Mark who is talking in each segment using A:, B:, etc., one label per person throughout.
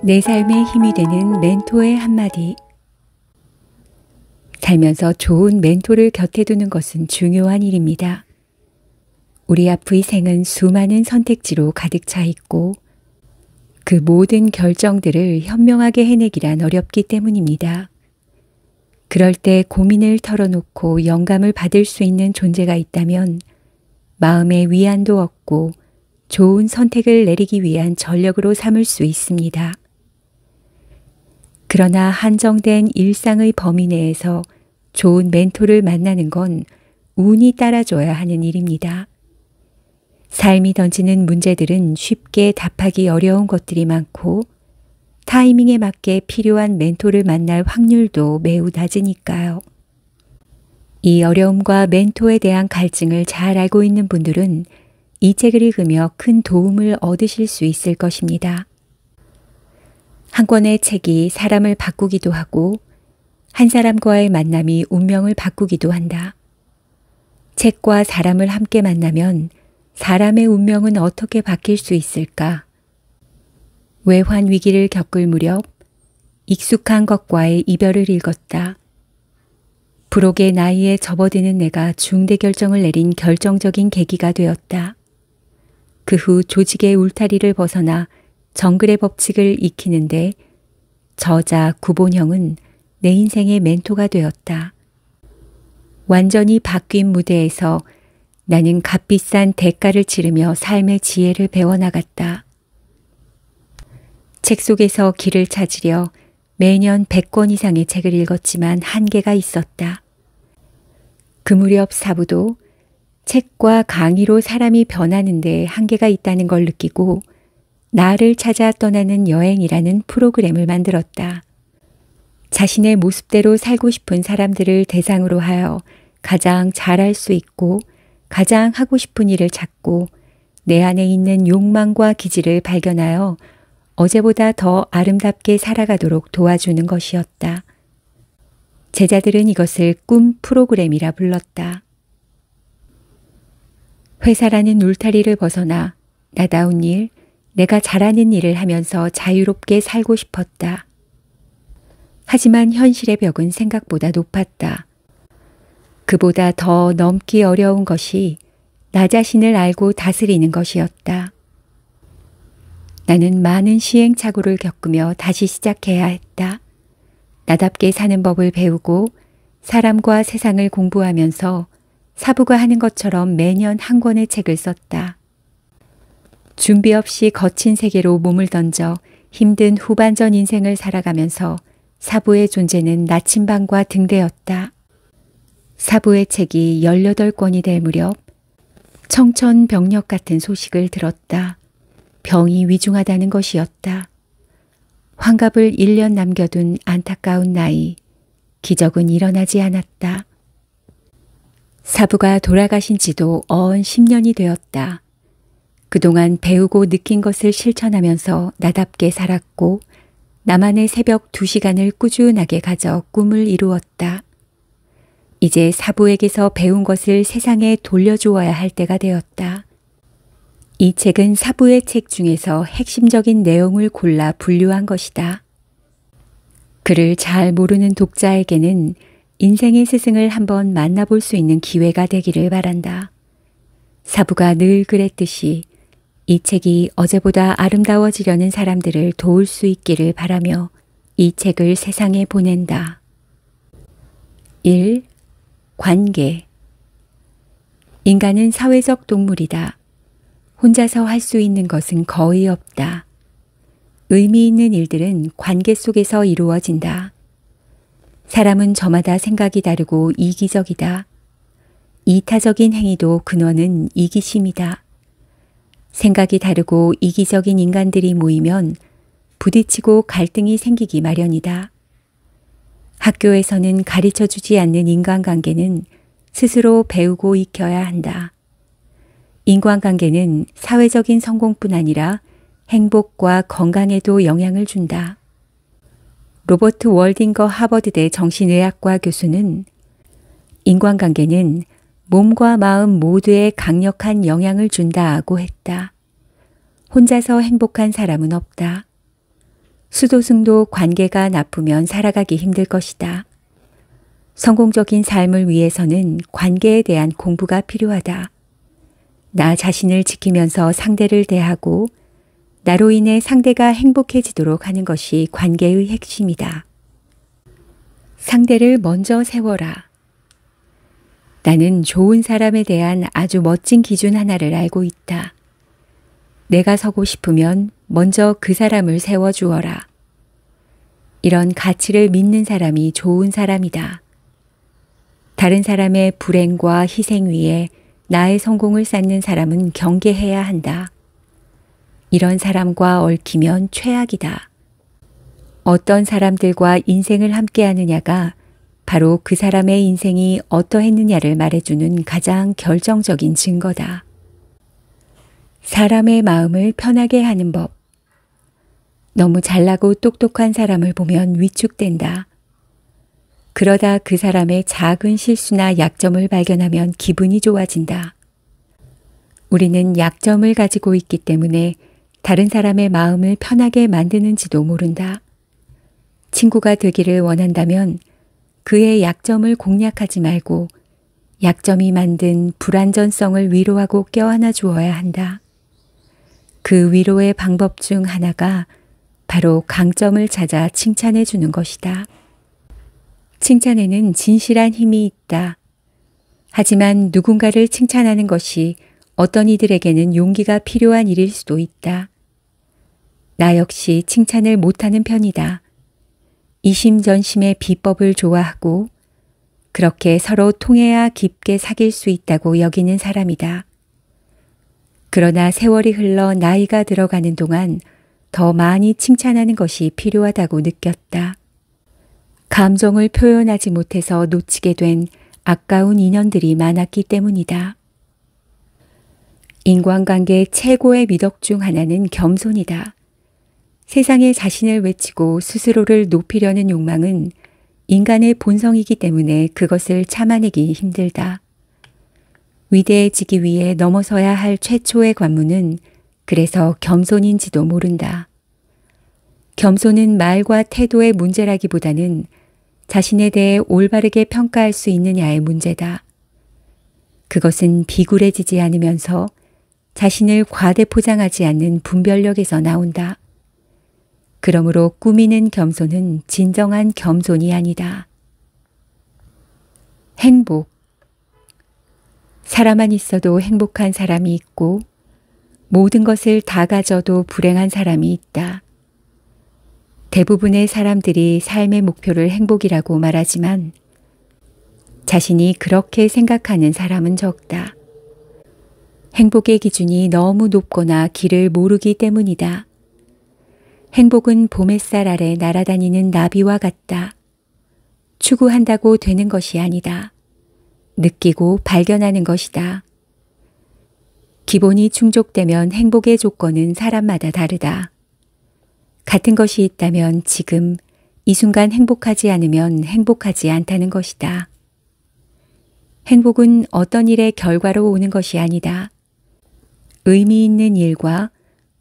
A: 내 삶에 힘이 되는 멘토의 한마디. 살면서 좋은 멘토를 곁에 두는 것은 중요한 일입니다. 우리 앞의 생은 수많은 선택지로 가득 차 있고 그 모든 결정들을 현명하게 해내기란 어렵기 때문입니다. 그럴 때 고민을 털어놓고 영감을 받을 수 있는 존재가 있다면 마음의 위안도 얻고 좋은 선택을 내리기 위한 전력으로 삼을 수 있습니다. 그러나 한정된 일상의 범위 내에서 좋은 멘토를 만나는 건 운이 따라줘야 하는 일입니다. 삶이 던지는 문제들은 쉽게 답하기 어려운 것들이 많고 타이밍에 맞게 필요한 멘토를 만날 확률도 매우 낮으니까요. 이 어려움과 멘토에 대한 갈증을 잘 알고 있는 분들은 이 책을 읽으며 큰 도움을 얻으실 수 있을 것입니다. 한 권의 책이 사람을 바꾸기도 하고 한 사람과의 만남이 운명을 바꾸기도 한다. 책과 사람을 함께 만나면 사람의 운명은 어떻게 바뀔 수 있을까? 외환 위기를 겪을 무렵 익숙한 것과의 이별을 읽었다. 부록의 나이에 접어드는 내가 중대 결정을 내린 결정적인 계기가 되었다. 그 후 조직의 울타리를 벗어나 정글의 법칙을 익히는데 저자 구본형은 내 인생의 멘토가 되었다. 완전히 바뀐 무대에서 나는 값비싼 대가를 치르며 삶의 지혜를 배워나갔다. 책 속에서 길을 찾으려 매년 100권 이상의 책을 읽었지만 한계가 있었다. 그 무렵 사부도 책과 강의로 사람이 변하는데 한계가 있다는 걸 느끼고 나를 찾아 떠나는 여행이라는 프로그램을 만들었다. 자신의 모습대로 살고 싶은 사람들을 대상으로 하여 가장 잘할 수 있고 가장 하고 싶은 일을 찾고 내 안에 있는 욕망과 기질을 발견하여 어제보다 더 아름답게 살아가도록 도와주는 것이었다. 제자들은 이것을 꿈 프로그램이라 불렀다. 회사라는 울타리를 벗어나 나다운 일, 내가 잘하는 일을 하면서 자유롭게 살고 싶었다. 하지만 현실의 벽은 생각보다 높았다. 그보다 더 넘기 어려운 것이 나 자신을 알고 다스리는 것이었다. 나는 많은 시행착오를 겪으며 다시 시작해야 했다. 나답게 사는 법을 배우고 사람과 세상을 공부하면서 사부가 하는 것처럼 매년 한 권의 책을 썼다. 준비 없이 거친 세계로 몸을 던져 힘든 후반전 인생을 살아가면서 사부의 존재는 나침반과 등대였다. 사부의 책이 18권이 될 무렵 청천벽력 같은 소식을 들었다. 병이 위중하다는 것이었다. 환갑을 1년 남겨둔 안타까운 나이, 기적은 일어나지 않았다. 사부가 돌아가신 지도 어언 10년이 되었다. 그동안 배우고 느낀 것을 실천하면서 나답게 살았고 나만의 새벽 2시간을 꾸준하게 가져 꿈을 이루었다. 이제 사부에게서 배운 것을 세상에 돌려주어야 할 때가 되었다. 이 책은 사부의 책 중에서 핵심적인 내용을 골라 분류한 것이다. 그를 잘 모르는 독자에게는 인생의 스승을 한번 만나볼 수 있는 기회가 되기를 바란다. 사부가 늘 그랬듯이 이 책이 어제보다 아름다워지려는 사람들을 도울 수 있기를 바라며 이 책을 세상에 보낸다. 1. 관계. 인간은 사회적 동물이다. 혼자서 할 수 있는 것은 거의 없다. 의미 있는 일들은 관계 속에서 이루어진다. 사람은 저마다 생각이 다르고 이기적이다. 이타적인 행위도 근원은 이기심이다. 생각이 다르고 이기적인 인간들이 모이면 부딪히고 갈등이 생기기 마련이다. 학교에서는 가르쳐주지 않는 인간관계는 스스로 배우고 익혀야 한다. 인간관계는 사회적인 성공뿐 아니라 행복과 건강에도 영향을 준다. 로버트 월딩거 하버드대 정신의학과 교수는 인간관계는 몸과 마음 모두에 강력한 영향을 준다고 했다. 혼자서 행복한 사람은 없다. 수도승도 관계가 나쁘면 살아가기 힘들 것이다. 성공적인 삶을 위해서는 관계에 대한 공부가 필요하다. 나 자신을 지키면서 상대를 대하고 나로 인해 상대가 행복해지도록 하는 것이 관계의 핵심이다. 상대를 먼저 세워라. 나는 좋은 사람에 대한 아주 멋진 기준 하나를 알고 있다. 내가 서고 싶으면 먼저 그 사람을 세워주어라. 이런 가치를 믿는 사람이 좋은 사람이다. 다른 사람의 불행과 희생 위에 나의 성공을 쌓는 사람은 경계해야 한다. 이런 사람과 얽히면 최악이다. 어떤 사람들과 인생을 함께 하느냐가 바로 그 사람의 인생이 어떠했느냐를 말해주는 가장 결정적인 증거다. 사람의 마음을 편하게 하는 법. 너무 잘나고 똑똑한 사람을 보면 위축된다. 그러다 그 사람의 작은 실수나 약점을 발견하면 기분이 좋아진다. 우리는 약점을 가지고 있기 때문에 다른 사람의 마음을 편하게 만드는지도 모른다. 친구가 되기를 원한다면 그의 약점을 공략하지 말고 약점이 만든 불완전성을 위로하고 껴안아 주어야 한다. 그 위로의 방법 중 하나가 바로 강점을 찾아 칭찬해 주는 것이다. 칭찬에는 진실한 힘이 있다. 하지만 누군가를 칭찬하는 것이 어떤 이들에게는 용기가 필요한 일일 수도 있다. 나 역시 칭찬을 못하는 편이다. 이심전심의 비법을 좋아하고 그렇게 서로 통해야 깊게 사귈 수 있다고 여기는 사람이다. 그러나 세월이 흘러 나이가 들어가는 동안 더 많이 칭찬하는 것이 필요하다고 느꼈다. 감정을 표현하지 못해서 놓치게 된 아까운 인연들이 많았기 때문이다. 인간관계의 최고의 미덕 중 하나는 겸손이다. 세상에 자신을 외치고 스스로를 높이려는 욕망은 인간의 본성이기 때문에 그것을 참아내기 힘들다. 위대해지기 위해 넘어서야 할 최초의 관문은 그래서 겸손인지도 모른다. 겸손은 말과 태도의 문제라기보다는 자신에 대해 올바르게 평가할 수 있느냐의 문제다. 그것은 비굴해지지 않으면서 자신을 과대 포장하지 않는 분별력에서 나온다. 그러므로 꾸미는 겸손은 진정한 겸손이 아니다. 행복. 사람만 있어도 행복한 사람이 있고 모든 것을 다 가져도 불행한 사람이 있다. 대부분의 사람들이 삶의 목표를 행복이라고 말하지만 자신이 그렇게 생각하는 사람은 적다. 행복의 기준이 너무 높거나 길을 모르기 때문이다. 행복은 봄햇살 아래 날아다니는 나비와 같다. 추구한다고 되는 것이 아니다. 느끼고 발견하는 것이다. 기본이 충족되면 행복의 조건은 사람마다 다르다. 같은 것이 있다면 지금 이 순간 행복하지 않으면 행복하지 않다는 것이다. 행복은 어떤 일의 결과로 오는 것이 아니다. 의미 있는 일과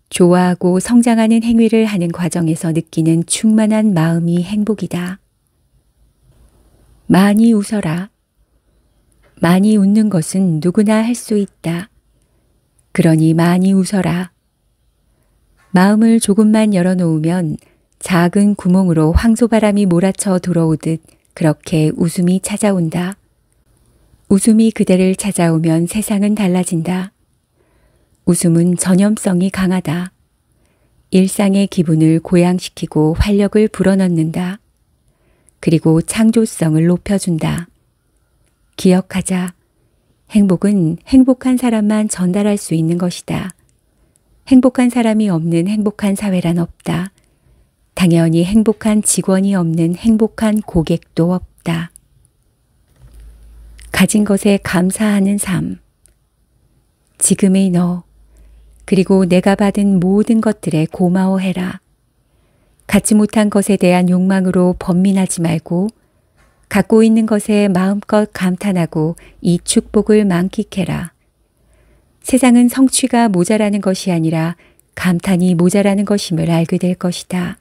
A: 좋아하고 성장하는 행위를 하는 과정에서 느끼는 충만한 마음이 행복이다. 많이 웃어라. 많이 웃는 것은 누구나 할 수 있다. 그러니 많이 웃어라. 마음을 조금만 열어놓으면 작은 구멍으로 황소바람이 몰아쳐 들어오듯 그렇게 웃음이 찾아온다. 웃음이 그대를 찾아오면 세상은 달라진다. 웃음은 전염성이 강하다. 일상의 기분을 고양시키고 활력을 불어넣는다. 그리고 창조성을 높여준다. 기억하자. 행복은 행복한 사람만 전달할 수 있는 것이다. 행복한 사람이 없는 행복한 사회란 없다. 당연히 행복한 직원이 없는 행복한 고객도 없다. 가진 것에 감사하는 삶. 지금의 너, 그리고 내가 받은 모든 것들에 고마워해라. 갖지 못한 것에 대한 욕망으로 번민하지 말고 갖고 있는 것에 마음껏 감탄하고 이 축복을 만끽해라. 세상은 성취가 모자라는 것이 아니라 감탄이 모자라는 것임을 알게 될 것이다.